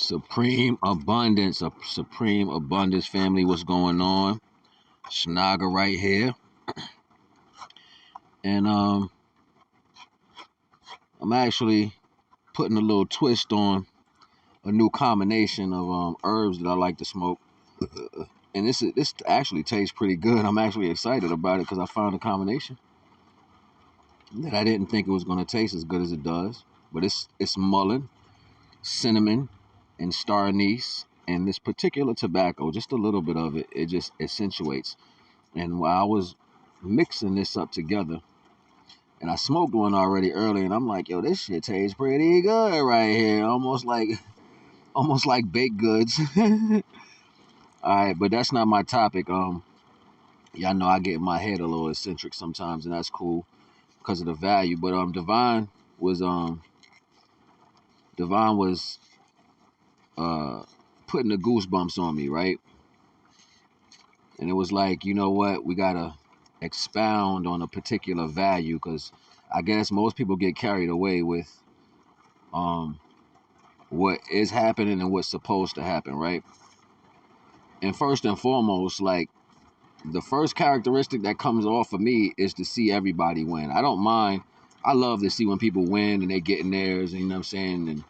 Supreme abundance, family. What's going on? It's NAGA right here, and I'm actually putting a little twist on a new combination of herbs that I like to smoke, and this actually tastes pretty good. I'm actually excited about it because I found a combination that I didn't think it was going to taste as good as it does. But it's mullein, cinnamon, and star anise, and this particular tobacco, just a little bit of it, it just accentuates. And while I was mixing this up together, and I smoked one already earlier, and I'm like, yo, this shit tastes pretty good right here, almost like baked goods. All right, but that's not my topic. Y'all know I get in my head a little eccentric sometimes, and that's cool because of the value. But Divine was putting the goosebumps on me, right? And it was like, you know what, we gotta expound on a particular value, because I guess most people get carried away with what is happening and what's supposed to happen, right? And first and foremost, like, the first characteristic that comes off of me is to see everybody win. I don't mind. I love to see when people win and they get in theirs, and you know what I'm saying, and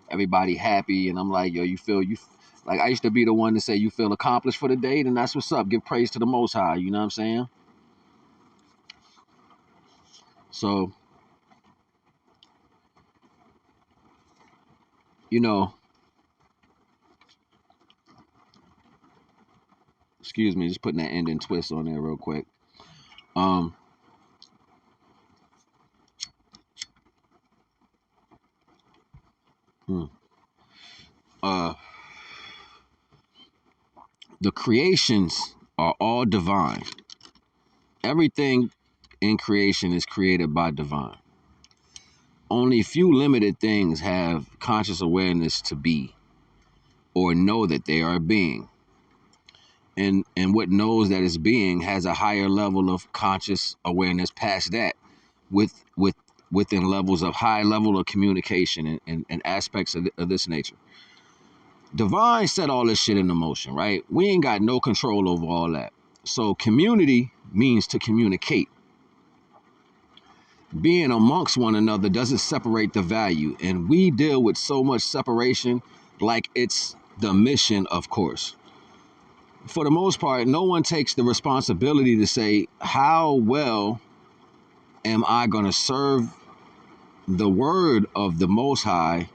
everybody happy, and I'm like, yo, like, I used to be the one to say, you feel accomplished for the day, then that's what's up. Give praise to the Most High, you know what I'm saying? So, you know, excuse me, just putting that ending twist on there real quick. Um, hmm, uh, the creations are all divine. Everything in creation is created by divine. Only few limited things have conscious awareness to be or know that they are being. And what knows that it's being has a higher level of conscious awareness past that, with within levels of high level of communication and aspects of this nature. Divine set all this shit into motion, right? We ain't got no control over all that. So community means to communicate. Being amongst one another doesn't separate the value, and we deal with so much separation like it's the mission, of course. For the most part, no one takes the responsibility to say, how well am I going to serve the word of the Most High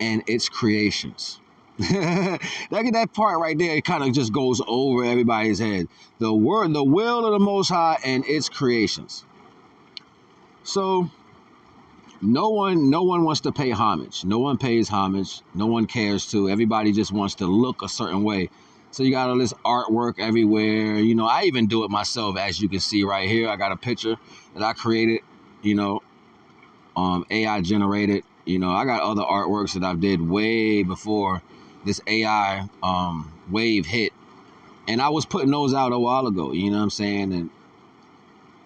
and its creations? That part right there, it kind of just goes over everybody's head. The will of the Most High and its creations. So no one wants to pay homage. No one pays homage. No one cares to. Everybody just wants to look a certain way. So you got all this artwork everywhere. You know, I even do it myself, as you can see right here. I got a picture that I created, you know, AI generated. You know, I got other artworks that I did way before this AI wave hit. And I was putting those out a while ago, you know what I'm saying? And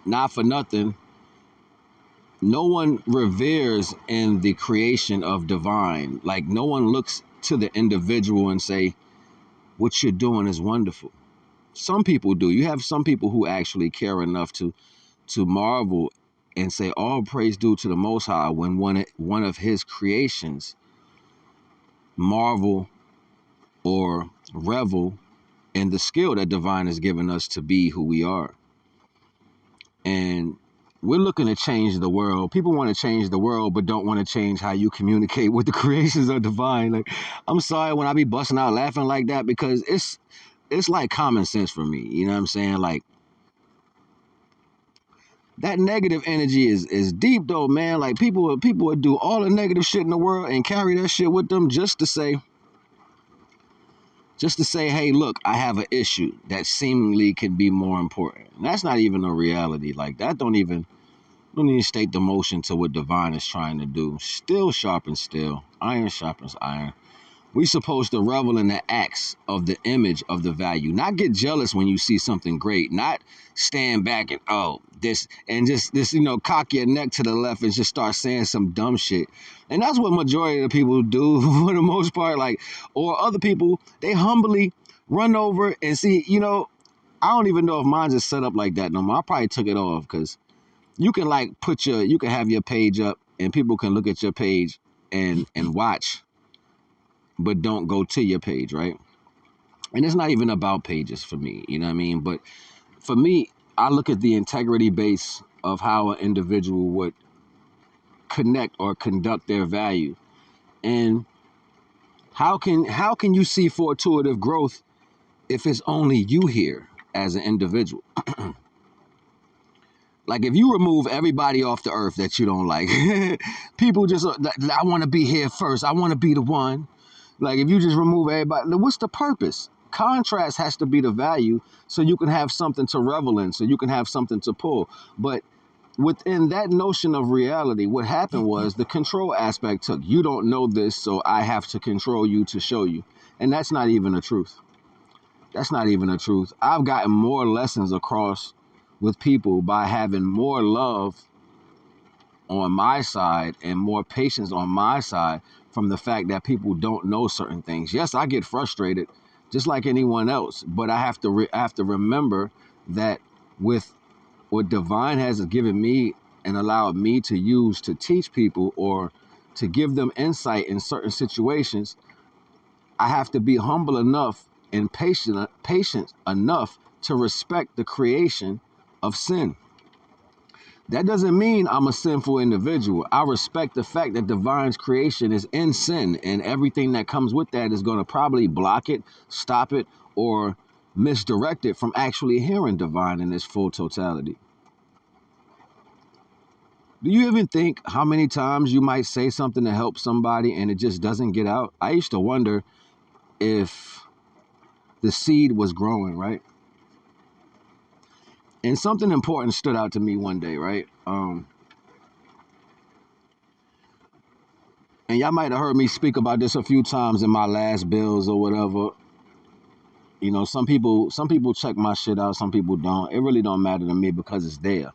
not for nothing, no one reveres in the creation of divine. Like, no one looks to the individual and say, what you're doing is wonderful. Some people do. You have some people who actually care enough to marvel and say, all praise due to the Most High, when one of his creations marvel or revel in the skill that divine has given us to be who we are. And we're looking to change the world. People want to change the world, but don't want to change how you communicate with the creations of divine. Like, I'm sorry when I be busting out laughing like that, because it's like common sense for me. You know what I'm saying? Like, that negative energy is deep though, man. Like, people would do all the negative shit in the world and carry that shit with them just to say, hey, look, I have an issue that seemingly could be more important. And that's not even a reality. Like, that don't even state the motion to what divine is trying to do. Still sharpens steel. Iron sharpens iron. We supposed to revel in the acts of the image of the value, not get jealous when you see something great, not stand back and oh this and just this, cock your neck to the left and just start saying some dumb shit. And that's what majority of the people do for the most part. Like, or other people, they humbly run over and see, I don't even know if mine's is set up like that no more. I probably took it off because you can like you can have your page up and people can look at your page and watch, but don't go to your page, right? And it's not even about pages for me, you know what I mean? But for me, I look at the integrity base of how an individual would connect or conduct their value. And how can you see fortuitive growth if it's only you here as an individual? Like if you remove everybody off the earth that you don't like, people just, I want to be here first. I want to be the one. Like if you just remove everybody, what's the purpose? Contrast has to be the value so you can have something to revel in, so you can have something to pull. But within that notion of reality, what happened was the control aspect took. You don't know this, so I have to control you to show you. And that's not even the truth. That's not even the truth. I've gotten more lessons across with people by having more love on my side and more patience on my side from the fact that people don't know certain things. Yes, I get frustrated just like anyone else, but I have to remember that with what divine has given me and allowed me to use to teach people or to give them insight in certain situations, I have to be humble enough and patient enough to respect the creation of sin. That doesn't mean I'm a sinful individual. I respect the fact that divine's creation is in sin, and everything that comes with that is going to probably block it, stop it, or misdirect it from actually hearing divine in its full totality. Do you even think how many times you might say something to help somebody and it just doesn't get out? I used to wonder if the seed was growing, right? And something important stood out to me one day, right? And y'all might have heard me speak about this a few times in my last bills or whatever. Some people check my shit out, some people don't. It really don't matter to me because it's there.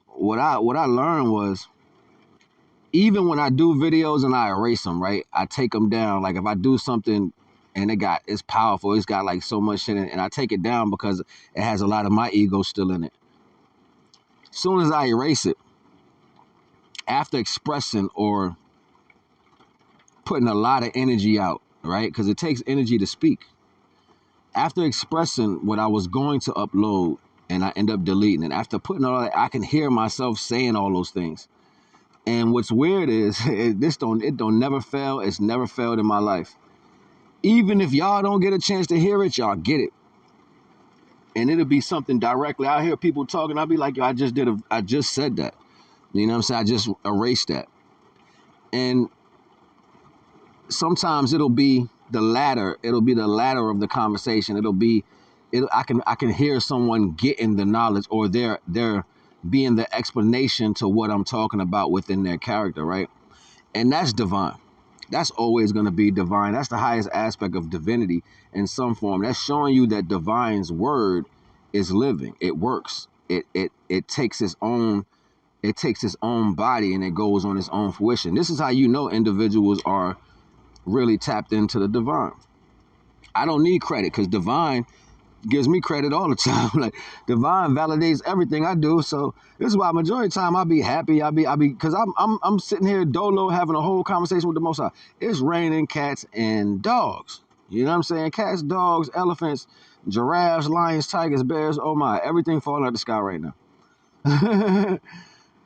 What I learned was, even when I do videos and I erase them, right? I take them down. Like if I do something and it's powerful, it's got like so much in it, and I take it down because it has a lot of my ego still in it. As soon as I erase it, after expressing or putting a lot of energy out, right? Because it takes energy to speak. After expressing what I was going to upload and I end up deleting it, after putting all that, I can hear myself saying all those things. And what's weird is it don't never fail. It's never failed in my life. Even if y'all don't get a chance to hear it, y'all get it. And it'll be something directly. I hear people talking, I'll be like, yo, I just said that. You know what I'm saying? I just erased that. And sometimes it'll be the latter. It'll be the latter of the conversation. I can hear someone getting the knowledge, or they're being the explanation to what I'm talking about within their character, right? And that's divine. That's always going to be divine. That's the highest aspect of divinity in some form. That's showing you that divine's word is living. It works. It takes its own body and it goes on its own fruition. This is how you know individuals are really tapped into the divine. I don't need credit because divine gives me credit all the time. Like divine validates everything I do. So this is why majority of the time I'll be happy. I'll be because I'm sitting here dolo having a whole conversation with the Most High. It's raining cats and dogs. You know what I'm saying? Cats, dogs, elephants, giraffes, lions, tigers, bears. Oh my, everything falling out of the sky right now.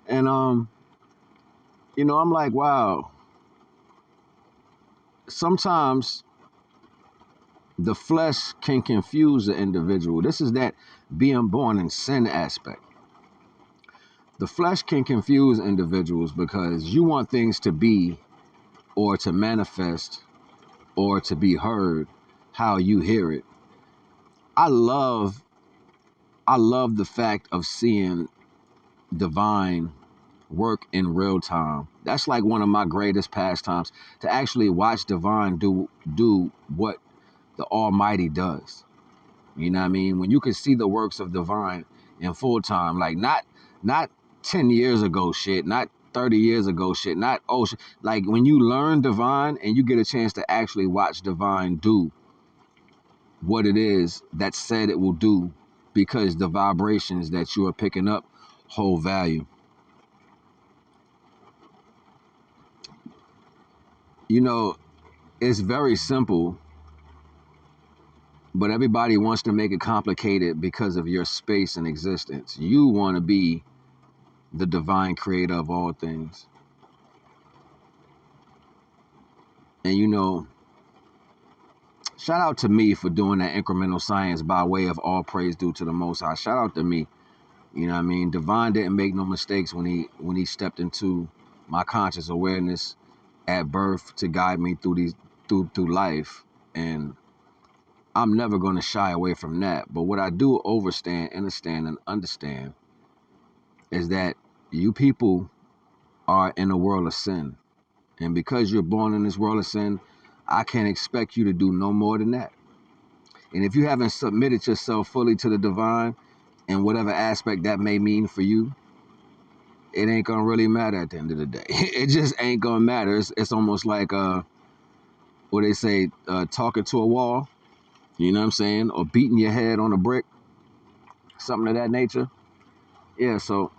And I'm like, wow. Sometimes the flesh can confuse the individual. This is that being born in sin aspect. The flesh can confuse individuals because you want things to be or to manifest or to be heard how you hear it. I love the fact of seeing divine work in real time. That's like one of my greatest pastimes, to actually watch divine do what the Almighty does. You know what I mean? When you can see the works of divine in full time, like not 10 years ago shit, not 30 years ago shit, not oh shit. Like when you learn divine and you get a chance to actually watch divine do what it is that said it will do, because the vibrations that you are picking up hold value. You know, it's very simple, but everybody wants to make it complicated because of your space and existence. You want to be the divine creator of all things. And you know, shout out to me for doing that incremental science by way of all praise due to the Most High. Shout out to me. You know what I mean? Divine didn't make no mistakes when he stepped into my conscious awareness at birth to guide me through life. And I'm never going to shy away from that. But what I do understand and understand is that you people are in a world of sin. And because you're born in this world of sin, I can't expect you to do no more than that. And if you haven't submitted yourself fully to the divine, in whatever aspect that may mean for you, it ain't gonna really matter at the end of the day. It just ain't gonna matter. It's almost like what they say, talking to a wall, you know what I'm saying? Or beating your head on a brick, something of that nature. Yeah, so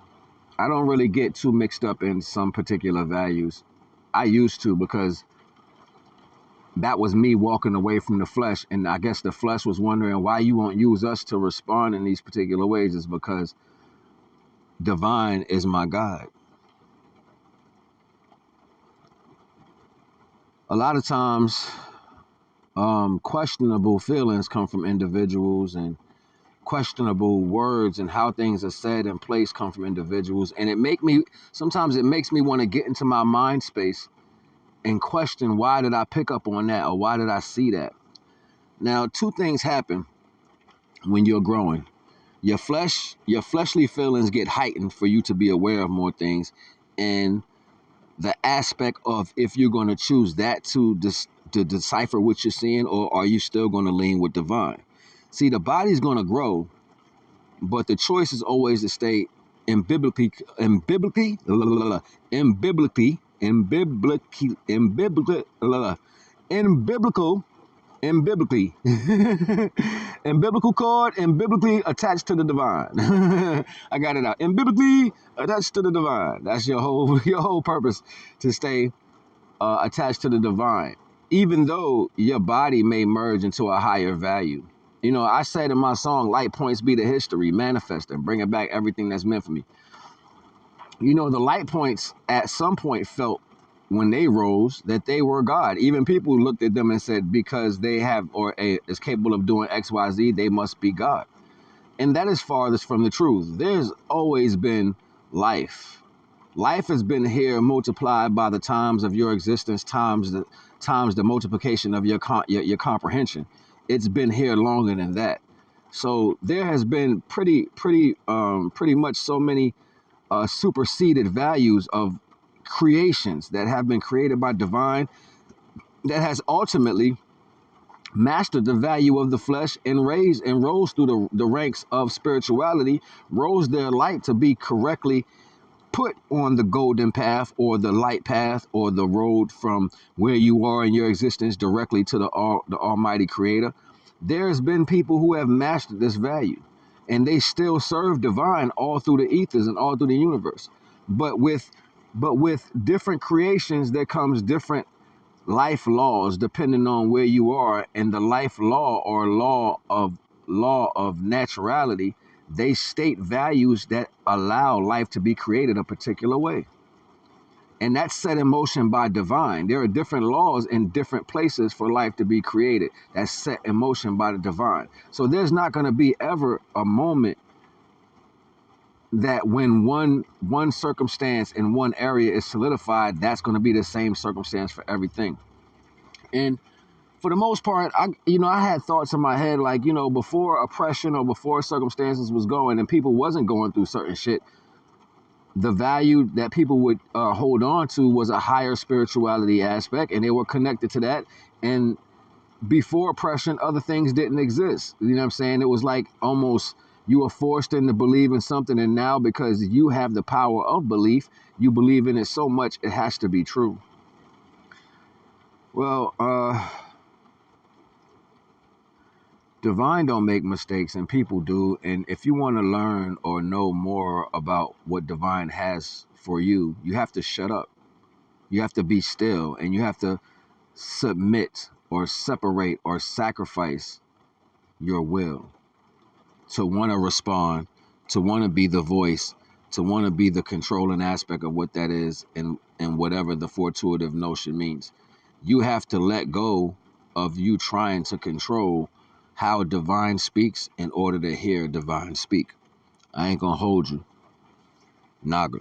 I don't really get too mixed up in some particular values. I used to, because that was me walking away from the flesh. And I guess the flesh was wondering why you won't use us to respond in these particular ways. Is because divine is my God. A lot of times, questionable feelings come from individuals, and questionable words and how things are said and placed come from individuals. And sometimes it makes me want to get into my mind space and question, why did I pick up on that, or why did I see that? Now, two things happen when you're growing. Your fleshly feelings get heightened for you to be aware of more things, and the aspect of if you're going to choose that to decipher what you're seeing, or are you still going to lean with divine? See, the body's going to grow, but the choice is always to stay in biblically, and biblical cord, and biblically attached to the divine. I got it out. And biblically attached to the divine. That's your whole purpose, to stay attached to the divine, even though your body may merge into a higher value. You know, I said in my song, light points be the history, manifesting, bringing back everything that's meant for me. You know, the light points at some point felt, when they rose, that they were God. Even people looked at them and said, because they have is capable of doing X, Y, Z, they must be God. And that is farthest from the truth. There's always been life. Life has been here multiplied by the times of your existence, times the multiplication of your comprehension. It's been here longer than that. So there has been pretty much so many superseded values of creations that have been created by divine, that has ultimately mastered the value of the flesh and rose through the ranks of spirituality, rose their light to be correctly put on the golden path, or the light path, or the road from where you are in your existence directly to the Almighty Creator. There's been people who have mastered this value, and they still serve divine all through the ethers and all through the universe. But with different creations, there comes different life laws depending on where you are. And the life law, or law of naturality, they state values that allow life to be created a particular way. And that's set in motion by divine. There are different laws in different places for life to be created. That's set in motion by the divine. So there's not going to be ever a moment that when one circumstance in one area is solidified, that's going to be the same circumstance for everything. And for the most part, I had thoughts in my head, like, before oppression or before circumstances was going and people wasn't going through certain shit, the value that people would hold on to was a higher spirituality aspect, and they were connected to that. And before oppression, other things didn't exist. You know what I'm saying? It was like almost you were forced into believe in something, and now because you have the power of belief, you believe in it so much it has to be true. Well, divine don't make mistakes, and people do. And if you want to learn or know more about what divine has for you, you have to shut up. You have to be still, and you have to submit or separate or sacrifice your will to want to respond, to want to be the voice, to want to be the controlling aspect of what that is, and whatever the fortuitive notion means. You have to let go of you trying to control how divine speaks in order to hear divine speak. I ain't gonna hold you. NAGA.